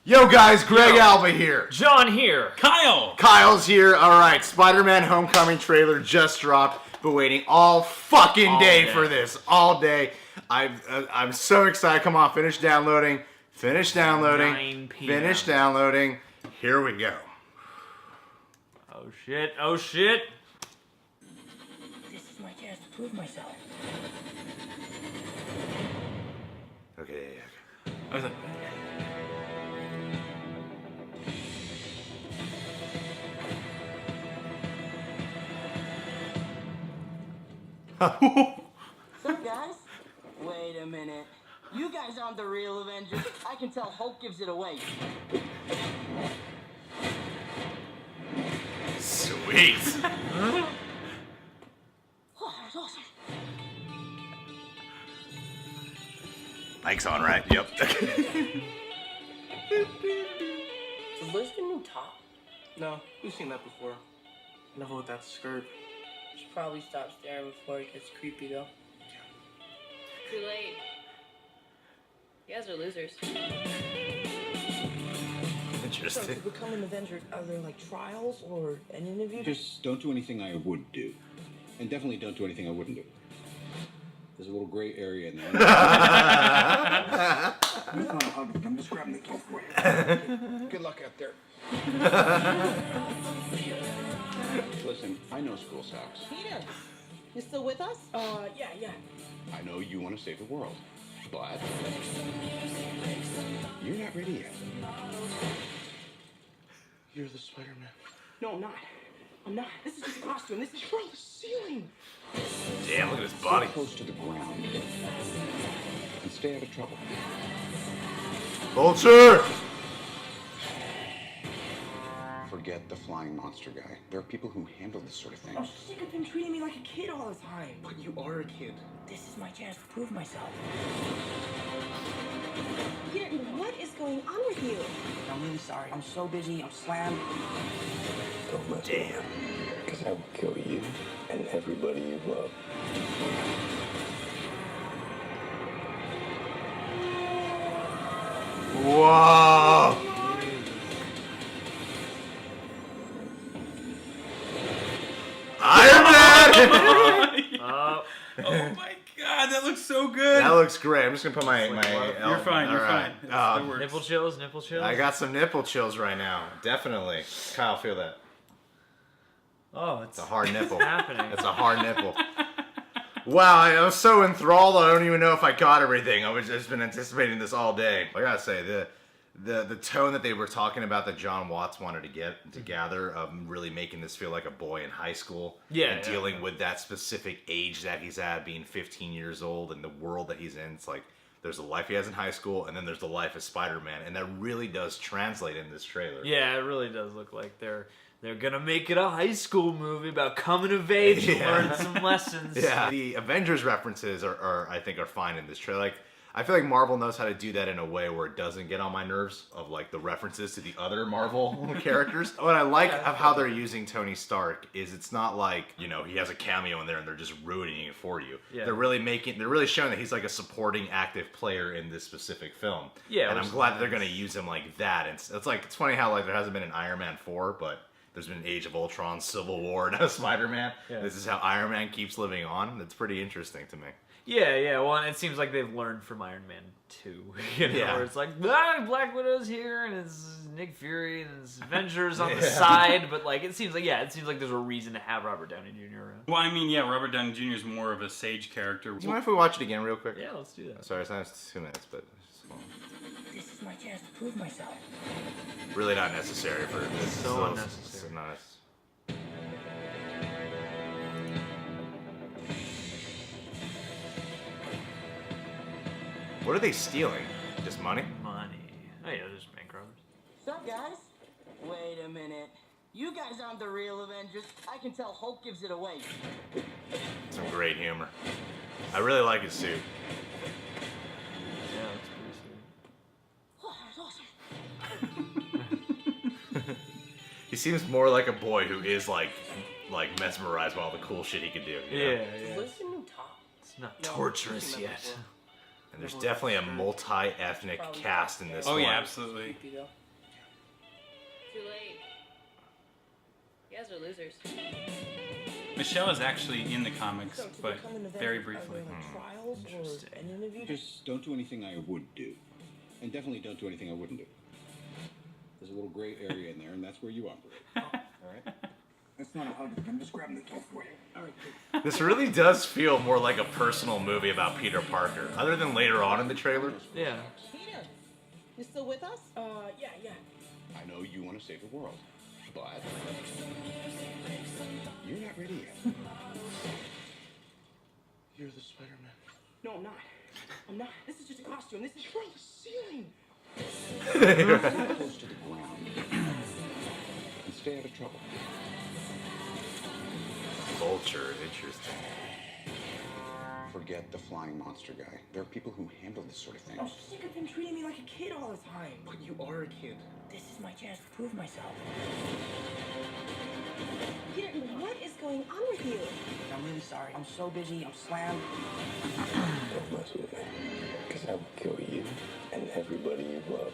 Yo guys, Greg Alba here. John here. Kyle's here. Alright, Spider-Man Homecoming trailer just dropped. Been waiting all fucking day for this. All day. I'm so excited. Come on, finish downloading. 9 p.m. Finish downloading. Here we go. Oh shit, oh shit. This is my chance to prove myself. Okay. Sup, guys? Wait a minute. You guys aren't the real Avengers. I can tell Hulk gives it away. Sweet. Oh, that was awesome. Mike's on, right? Yep. Is Liz the new top? No, we've seen that before. Never with that skirt. Should probably stop staring before it gets creepy, though. Too late. You guys are losers. So, Interesting. to become an Avenger, are there, like, trials or an interview? Just don't do anything I would do. And definitely don't do anything I wouldn't do. There's a little gray area in there. I'm just grabbing the top for you. Good luck out there. Listen, I know school sucks. Peter, you still with us? Yeah. I know you want to save the world. But you're not ready yet. You're the Spider-Man. No, I'm not. I'm not. This is just a costume. This is from the ceiling. Damn, look at his body. Stay close to the ground. And stay out of trouble. Vulture! Forget the flying monster guy. There are people who handle this sort of thing. I'm sick of him treating me like a kid all the time. But you are a kid. This is my chance to prove myself. Peter, what is going on with you? I'm really sorry. I'm so busy. I'm slammed. Don't let Damn. Because I will kill you and everybody you love. Whoa! Iron Man! Oh my god, that looks so good. That looks great. I'm just gonna put my. You're fine, you're fine. It works. Nipple chills, nipple chills. I got some nipple chills right now. Definitely. Kyle, feel that. Oh, it's It's a hard nipple. happening. It's a hard nipple. Wow, I was so enthralled. I don't even know if I got everything. I was just been anticipating this all day. I gotta say the tone that they were talking about that John Watts wanted to get to gather of really making this feel like a boy in high school. And dealing with that specific age that he's at, being 15 years old, and the world that he's in. It's like there's the life he has in high school, and then there's the life as Spider-Man, and that really does translate in this trailer. Yeah, it really does look like they're gonna make it a high school movie about coming of age and learn some lessons. Yeah, the Avengers references are I think are fine in this trailer. Like, I feel like Marvel knows how to do that in a way where it doesn't get on my nerves of like the references to the other Marvel characters. What I like of how they're using Tony Stark is it's not like, you know, he has a cameo in there and they're just ruining it for you. Yeah. They're really showing that he's like a supporting active player in this specific film. Yeah, and which I'm is glad that they're nice. going to use him like that. It's funny how like there hasn't been an Iron Man 4, but there's been Age of Ultron, Civil War, now Spider-Man. Yeah. This is how Iron Man keeps living on. It's pretty interesting to me. Yeah, well, and it seems like they've learned from Iron Man 2, you know, Yeah. where it's like, Black Widow's here, and it's Nick Fury, and it's Avengers on the side, but, like, it seems like there's a reason to have Robert Downey Jr. around. Well, I mean, yeah, Robert Downey Jr. is more of a sage character. Do you mind if we watch it again real quick? Yeah, let's do that. Sorry, it's not 2 minutes, but it's This is my chance to prove myself. really not necessary for this. So unnecessary. It's not. What are they stealing? Just money? Money. Oh, yeah, there's bank robbers. Sup, guys? Wait a minute. You guys aren't the real Avengers. I can tell Hulk gives it away. Some great humor. I really like his suit. Yeah, that's pretty sweet. Oh, that was awesome. He seems more like a boy who is like mesmerized by all the cool shit he could do. You know? Yeah. Is Liz the new top? It's not No, torturous we've seen that yet. before. And there's definitely a multi-ethnic cast in this Oh one. yeah, absolutely. Too late. You guys are losers. Michelle is actually in the comics, but very briefly. Just don't do anything I would do. And definitely don't do anything I wouldn't do. There's a little gray area in there, and that's where you operate. Alright? That's not a hug. I'm just grabbing the gift for you. Alright. This really does feel more like a personal movie about Peter Parker, other than later on in the trailer. Yeah. Peter, you still with us? Yeah. I know you want to save the world, but you're not ready yet. You're the Spider-Man. No, I'm not. I'm not. This is just a costume. This is from the ceiling. Stay close to the ground and stay out of trouble. Vulture, interesting. Forget the flying monster guy. There are people who handle this sort of thing. I'm sick of him treating me like a kid all the time. But you are a kid. This is my chance to prove myself. Peter, what is going on with you? I'm really sorry. I'm so busy. I'm slammed. Don't mess with me. Because I will kill you and everybody you love.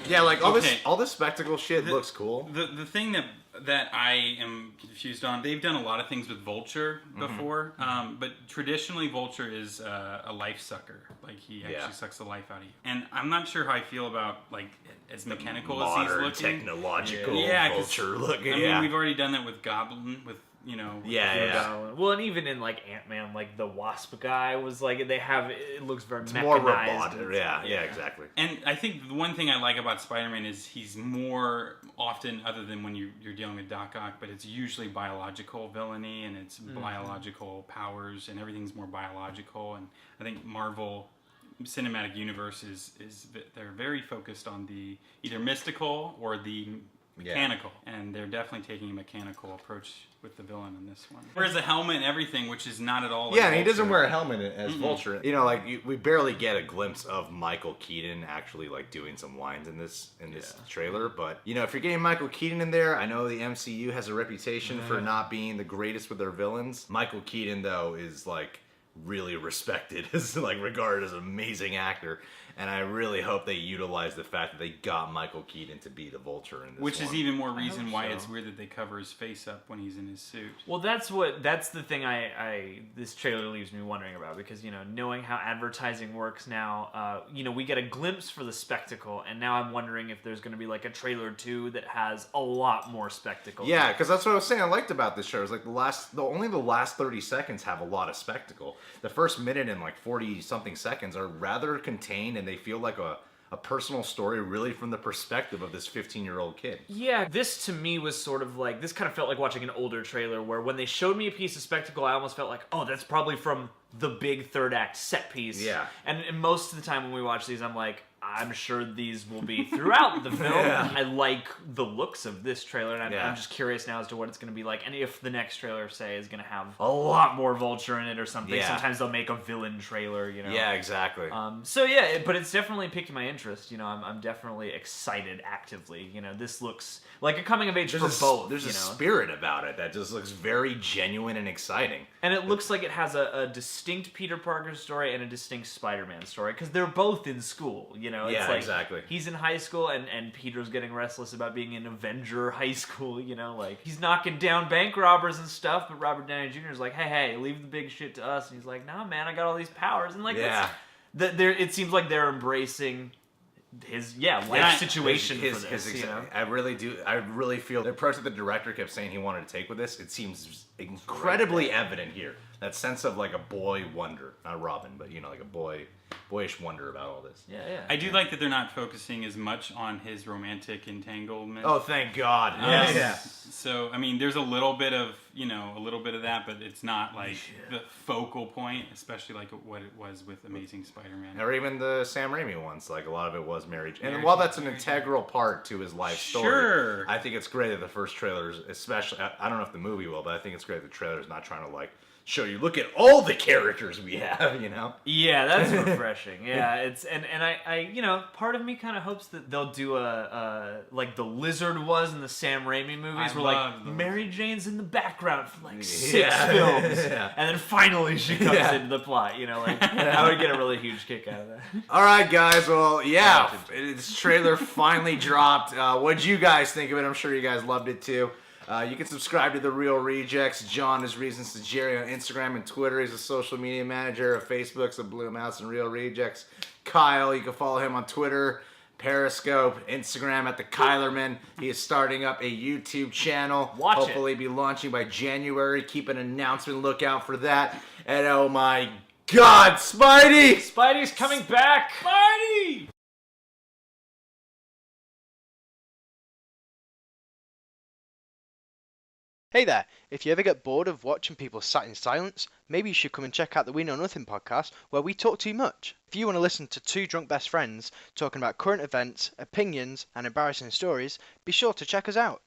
Yeah, like Okay. all this spectacle shit looks cool. The thing that I am confused on, they've done a lot of things with Vulture before, but traditionally Vulture is a life sucker. Like he actually sucks the life out of you. And I'm not sure how I feel about like as mechanical as he's Modern, looking. technological Yeah, 'cause, Vulture looking. I mean, we've already done that with Goblin, with Yeah. Well, and even in like Ant-Man, like the Wasp guy was like they have it looks very It's mechanized. more robotic. Yeah, exactly. And I think the one thing I like about Spider-Man is he's more often, other than when you're dealing with Doc Ock, but it's usually biological villainy and it's biological powers and everything's more biological. And I think Marvel Cinematic Universe is they're very focused on the either mystical or the mechanical, and they're definitely taking a mechanical approach with the villain in this one. Wears a helmet and everything, which is not at all like Yeah, and he doesn't Vulture. wear a helmet as Vulture. You know, like we barely get a glimpse of Michael Keaton actually like doing some lines in this trailer. But you know, if you're getting Michael Keaton in there, I know the MCU has a reputation for not being the greatest with their villains. Michael Keaton though is like really respected, is like regarded as an amazing actor. And I really hope they utilize the fact that they got Michael Keaton to be the Vulture in this Which one. is even more reason why it's weird that they cover his face up when he's in his suit. Well, that's the thing I this trailer leaves me wondering about, because, you know, knowing how advertising works now, you know, we get a glimpse for the spectacle, and now I'm wondering if there's going to be like a trailer 2 that has a lot more spectacle. Yeah, because that's what I was saying I liked about this show. It's like only the last 30 seconds have a lot of spectacle. The first minute and like 40 something seconds are rather contained, and they feel like a personal story really from the perspective of this 15-year-old kid. Yeah, this to me was sort of like, this kind of felt like watching an older trailer where when they showed me a piece of spectacle, I almost felt like, oh, that's probably from the big third act set piece. Yeah. And most of the time when we watch these, I'm like, I'm sure these will be throughout the film. Yeah. I like the looks of this trailer, and Yeah. I'm just curious now as to what it's going to be like, and if the next trailer, say, is going to have a lot more Vulture in it or something. Yeah. Sometimes they'll make a villain trailer, you know. Yeah, exactly. So yeah, but it's definitely piqued my interest. You know, I'm definitely excited actively. You know, this looks like a coming of age for both. There's you a know? spirit about it that just looks very genuine and exciting. And it looks like it has a distinct Peter Parker story and a distinct Spider-Man story, because they're both in school. You know, it's Yeah, like exactly. He's in high school, and Peter's getting restless about being in Avenger high school. You know, like he's knocking down bank robbers and stuff, but Robert Downey Jr. is like, hey, leave the big shit to us. And he's like, nah, man, I got all these powers. And like, Yeah. it seems like they're embracing his life situation for this. You know? I really do. I really feel the approach that the director kept saying he wanted to take with this. It seems incredibly evident here. That sense of like a boy wonder, not Robin, but you know, like a boyish wonder about all this. Yeah. I do like that they're not focusing as much on his romantic entanglement. Oh, thank God. Yeah. So, I mean, there's a little bit of that, but it's not like the focal point, especially like what it was with Amazing Spider-Man. Or even the Sam Raimi ones, like a lot of it was marriage. And while that's an integral part to his life story, I think it's great that the first trailers, especially, I don't know if the movie will, but I think it's great that the trailer's not trying to like show you, look at all the characters we have, you know? Yeah, that's refreshing. Yeah, it's and I you know, part of me kind of hopes that they'll do a like the Lizard was in the Sam Raimi movies, I where love like those. Mary Jane's in the background for like 6 Yeah. films, Yeah. and then finally she comes Yeah. into the plot. You know, like I would get a really huge kick out of that. All right, guys. Well, yeah, this trailer finally dropped. What'd you guys think of it? I'm sure you guys loved it too. You can subscribe to The Real Rejects. John is Reasons to Jerry on Instagram and Twitter. He's a social media manager of Facebook's a Blue Mouse and Real Rejects. Kyle, you can follow him on Twitter, Periscope, Instagram at the Kylerman. He is starting up a YouTube channel. Watch it. Hopefully be launching by January. Keep an announcement lookout for that. And oh my God, Spidey! Spidey's coming back. Spidey. Hey there, if you ever get bored of watching people sat in silence, maybe you should come and check out the We Know Nothing podcast, where we talk too much. If you want to listen to two drunk best friends talking about current events, opinions, and embarrassing stories, be sure to check us out.